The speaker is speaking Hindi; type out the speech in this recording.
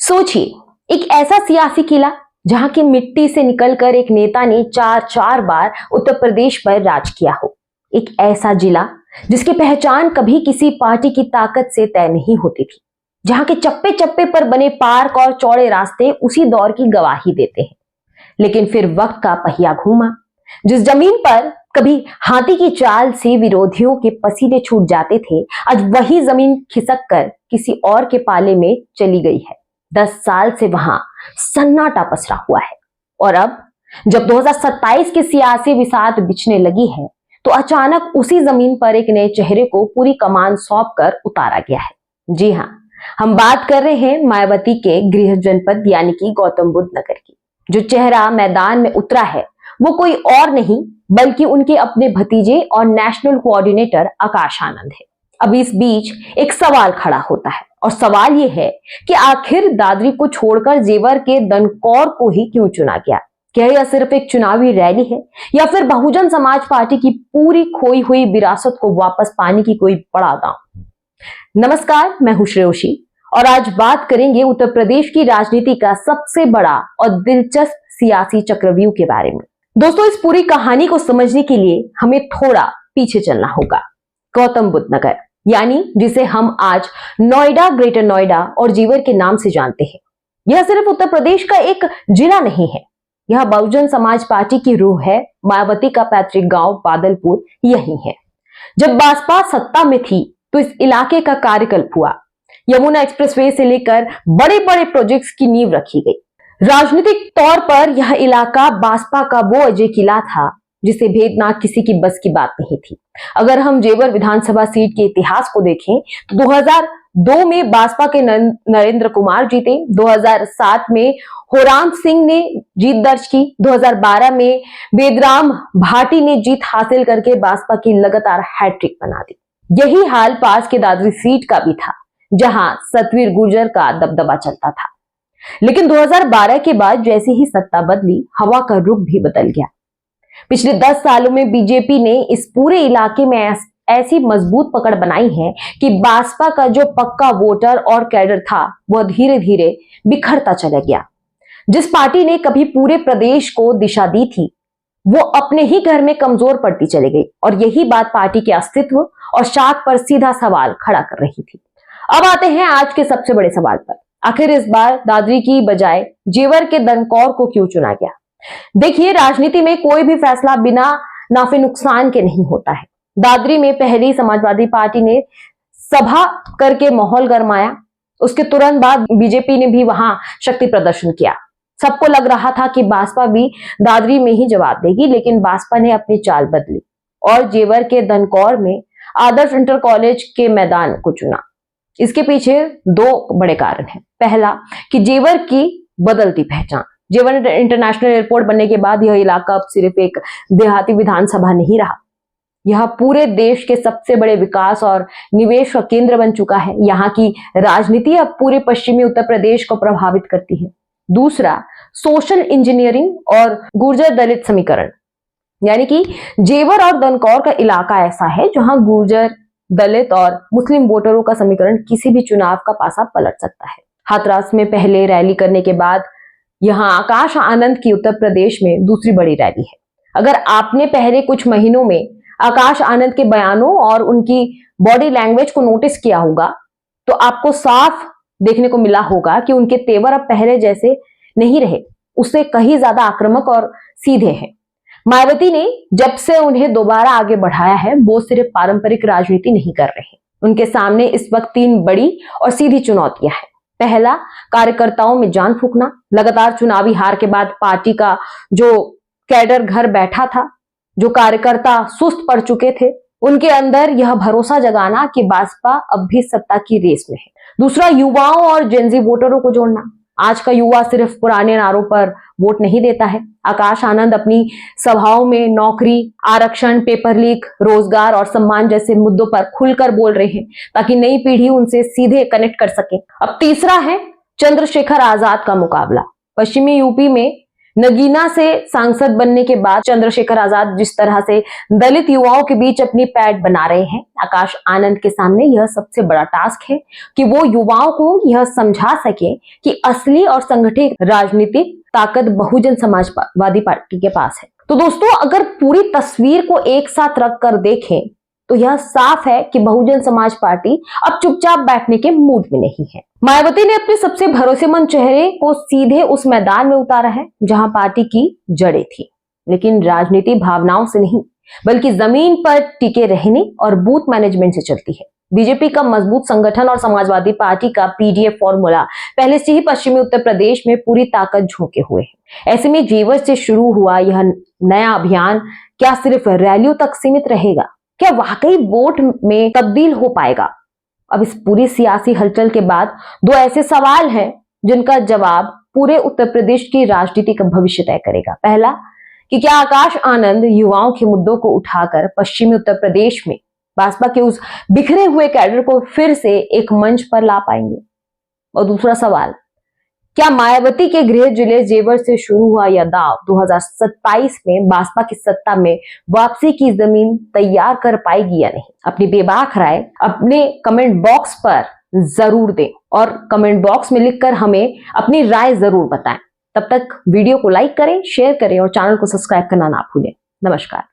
सोचिए, एक ऐसा सियासी किला जहां की मिट्टी से निकलकर एक नेता ने चार चार बार उत्तर प्रदेश पर राज किया हो। एक ऐसा जिला जिसकी पहचान कभी किसी पार्टी की ताकत से तय नहीं होती थी, जहां के चप्पे चप्पे पर बने पार्क और चौड़े रास्ते उसी दौर की गवाही देते हैं। लेकिन फिर वक्त का पहिया घूमा। जिस जमीन पर कभी हाथी की चाल से विरोधियों के पसीने छूट जाते थे, आज वही जमीन खिसक कर किसी और के पाले में चली गई है। 10 साल से वहां सन्नाटा पसरा हुआ है और अब जब 2027 की सियासी बिसात बिछने लगी है, तो अचानक उसी जमीन पर एक नए चेहरे को पूरी कमान सौंप कर उतारा गया है। जी हाँ, हम बात कर रहे हैं मायावती के गृह जनपद यानी कि गौतम बुद्ध नगर की। जो चेहरा मैदान में उतरा है वो कोई और नहीं बल्कि उनके अपने भतीजे और नेशनल कोऑर्डिनेटर आकाश आनंद है। अब इस बीच एक सवाल खड़ा होता है और सवाल ये है कि आखिर दादरी को छोड़कर जेवर के दनकौर को ही क्यों चुना गया? क्या यह सिर्फ एक चुनावी रैली है या फिर बहुजन समाज पार्टी की पूरी खोई हुई विरासत को वापस पाने की कोई बड़ा दांव? नमस्कार, मैं हूं श्रेयोशी और आज बात करेंगे उत्तर प्रदेश की राजनीति का सबसे बड़ा और दिलचस्प सियासी चक्रव्यूह के बारे में। दोस्तों, इस पूरी कहानी को समझने के लिए हमें थोड़ा पीछे चलना होगा। गौतम बुद्ध नगर यानी जिसे हम आज नोएडा, ग्रेटर नोएडा और जेवर के नाम से जानते हैं, यह सिर्फ उत्तर प्रदेश का एक जिला नहीं है, यह बहुजन समाज पार्टी की रूह है। मायावती का पैतृक गांव बादलपुर यही है। जब बसपा सत्ता में थी तो इस इलाके का कार्यकल्प हुआ। यमुना एक्सप्रेसवे से लेकर बड़े बड़े प्रोजेक्ट्स की नींव रखी गई। राजनीतिक तौर पर यह इलाका बसपा का वो अजय किला था जिसे भेदना किसी की बस की बात नहीं थी। अगर हम जेवर विधानसभा सीट के इतिहास को देखें तो 2002 में बसपा के नरेंद्र कुमार जीते, 2007 में होराम सिंह ने जीत दर्ज की, 2012 में बेदराम भाटी ने जीत हासिल करके बसपा की लगातार हैट्रिक बना दी। यही हाल पास के दादरी सीट का भी था जहां सतवीर गुर्जर का दबदबा चलता था। लेकिन 2012 के बाद जैसे ही सत्ता बदली, हवा का रुख भी बदल गया। पिछले 10 सालों में बीजेपी ने इस पूरे इलाके में ऐसी मजबूत पकड़ बनाई है कि बसपा का जो पक्का वोटर और कैडर था वह धीरे धीरे बिखरता चला गया। जिस पार्टी ने कभी पूरे प्रदेश को दिशा दी थी, वो अपने ही घर में कमजोर पड़ती चली गई और यही बात पार्टी के अस्तित्व और शाख पर सीधा सवाल खड़ा कर रही थी। अब आते हैं आज के सबसे बड़े सवाल पर। आखिर इस बार दादरी की बजाय जेवर के दनकौर को क्यों चुना गया? देखिए, राजनीति में कोई भी फैसला बिना नाफे नुकसान के नहीं होता है। दादरी में पहली समाजवादी पार्टी ने सभा करके माहौल गरमाया। उसके तुरंत बाद बीजेपी ने भी वहां शक्ति प्रदर्शन किया। सबको लग रहा था कि बसपा भी दादरी में ही जवाब देगी, लेकिन बसपा ने अपनी चाल बदली और जेवर के दनकौर में आदर्श इंटर कॉलेज के मैदान को चुना। इसके पीछे दो बड़े कारण हैं। पहला कि जेवर की बदलती पहचान। जेवर इंटरनेशनल एयरपोर्ट बनने के बाद यह इलाका अब सिर्फ एक देहाती विधानसभा नहीं रहा, यह पूरे देश के सबसे बड़े विकास और निवेश का केंद्र बन चुका है। यहाँ की राजनीति अब पूरे पश्चिमी उत्तर प्रदेश को प्रभावित करती है। दूसरा, सोशल इंजीनियरिंग और गुर्जर दलित समीकरण, यानी कि जेवर और दनकौर का इलाका ऐसा है जहां गुर्जर, दलित और मुस्लिम वोटरों का समीकरण किसी भी चुनाव का पासा पलट सकता है। हाथरस में पहले रैली करने के बाद यहां आकाश आनंद की उत्तर प्रदेश में दूसरी बड़ी रैली है। अगर आपने पहले कुछ महीनों में आकाश आनंद के बयानों और उनकी बॉडी लैंग्वेज को नोटिस किया होगा तो आपको साफ देखने को मिला होगा कि उनके तेवर अब पहले जैसे नहीं रहे, उससे कहीं ज्यादा आक्रामक और सीधे हैं। मायावती ने जब से उन्हें दोबारा आगे बढ़ाया है, वो सिर्फ पारंपरिक राजनीति नहीं कर रहे। उनके सामने इस वक्त 3 बड़ी और सीधी चुनौतियां हैं। पहला, कार्यकर्ताओं में जान फूंकना। लगातार चुनावी हार के बाद पार्टी का जो कैडर घर बैठा था, जो कार्यकर्ता सुस्त पड़ चुके थे, उनके अंदर यह भरोसा जगाना कि बसपा अब भी सत्ता की रेस में है। दूसरा, युवाओं और जेनजी वोटरों को जोड़ना। आज का युवा सिर्फ पुराने नारों पर वोट नहीं देता है। आकाश आनंद अपनी सभाओं में नौकरी, आरक्षण, पेपर लीक, रोजगार और सम्मान जैसे मुद्दों पर खुलकर बोल रहे हैं ताकि नई पीढ़ी उनसे सीधे कनेक्ट कर सके। अब तीसरा है चंद्रशेखर आजाद का मुकाबला। पश्चिमी यूपी में नगीना से सांसद बनने के बाद चंद्रशेखर आजाद जिस तरह से दलित युवाओं के बीच अपनी पैठ बना रहे हैं, आकाश आनंद के सामने यह सबसे बड़ा टास्क है कि वो युवाओं को यह समझा सके कि असली और संगठित राजनीतिक ताकत बहुजन समाजवादी पार्टी के पास है। तो दोस्तों, अगर पूरी तस्वीर को एक साथ रख कर देखें तो यह साफ है कि बहुजन समाज पार्टी अब चुपचाप बैठने के मूड में नहीं है। मायावती ने अपने सबसे भरोसेमंद चेहरे को सीधे उस मैदान में उतारा है जहां पार्टी की जड़ें थी, लेकिन राजनीति भावनाओं से नहीं बल्कि जमीन पर टिके रहने और बूथ मैनेजमेंट से चलती है। बीजेपी का मजबूत संगठन और समाजवादी पार्टी का पीडीएफ फॉर्मूला पहले से ही पश्चिमी उत्तर प्रदेश में पूरी ताकत झोंके हुए है। ऐसे में जेवर से शुरू हुआ यह नया अभियान क्या सिर्फ रैलियों तक सीमित रहेगा? क्या वाकई वोट में तब्दील हो पाएगा? अब इस पूरी सियासी हलचल के बाद दो ऐसे सवाल हैं जिनका जवाब पूरे उत्तर प्रदेश की राजनीति का भविष्य तय करेगा। पहला, कि क्या आकाश आनंद युवाओं के मुद्दों को उठाकर पश्चिमी उत्तर प्रदेश में भाजपा के उस बिखरे हुए कैडर को फिर से एक मंच पर ला पाएंगे? और दूसरा सवाल, क्या मायावती के गृह जिले जेवर से शुरू हुआ यह दांव 2027 में भाजपा की सत्ता में वापसी की जमीन तैयार कर पाएगी या नहीं? अपनी बेबाक राय अपने कमेंट बॉक्स पर जरूर दें और कमेंट बॉक्स में लिखकर हमें अपनी राय जरूर बताएं। तब तक वीडियो को लाइक करें, शेयर करें और चैनल को सब्सक्राइब करना ना भूलें। नमस्कार।